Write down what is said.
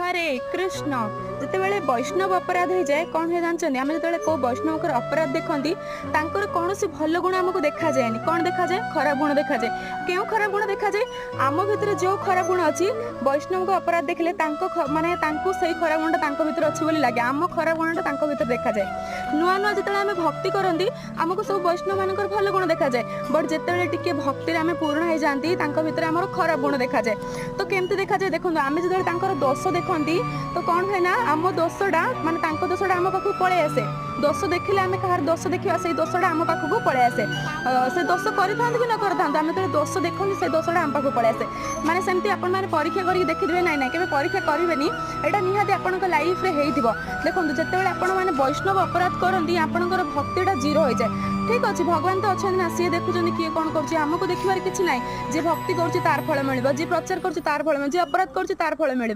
हरे कृष्ण जितेबाला वैष्णव अपराध हो जाए कौन है जानते आम जो कौ वैष्णव अपराध देखती कौन सी भल गुण आमको देखा जाए कौन देखा जाए खराब गुण देखा जाए क्यों खराब गुण देखा जाए आम भितर जो खराब गुण अच्छी वैष्णव को अपराध देखले माने से खराब गुणटा भीतर अच्छी लगे आम खराब गुणटा भीतर देखा जाए नुआ नुआ जो आम भक्ति करती आमको सब वैष्णव मान भल गुण देखा जाए बट जिते टे भक्ति आम पूर्ण हो जाती भीतर आम खराब गुण देखा जाए तो केमती देखा जाए देखो आम जो दोष देखती तो कौन है ना आम दोषटा माने दोषटा आम पाखक पलि आसे दोष देखिले आम कहार दोष देखा से दोषटा आम पाखक पलि आसे से दोष करि कि न कर आम जो दोष देखते से दोषटा आम पाखक पलि आसे माने सेमती आपण माने परीक्षा करके देखिदेवे ना केबे परीक्षा करेनि एटा निहाती आपनक लाइफ रे हेइथिबो देखो जितेबाला आपण माने वैष्णव अपराध करती आपणकर भक्तिटा जीरो हो जाए ठीक अच्छे भगवान तो अच्छा ना सी देखुं किए कौन करमको देखार किसी ना जी भक्ति कर फल मिल जी प्रचार कर फल मिल जी अपराध कर फल मिल।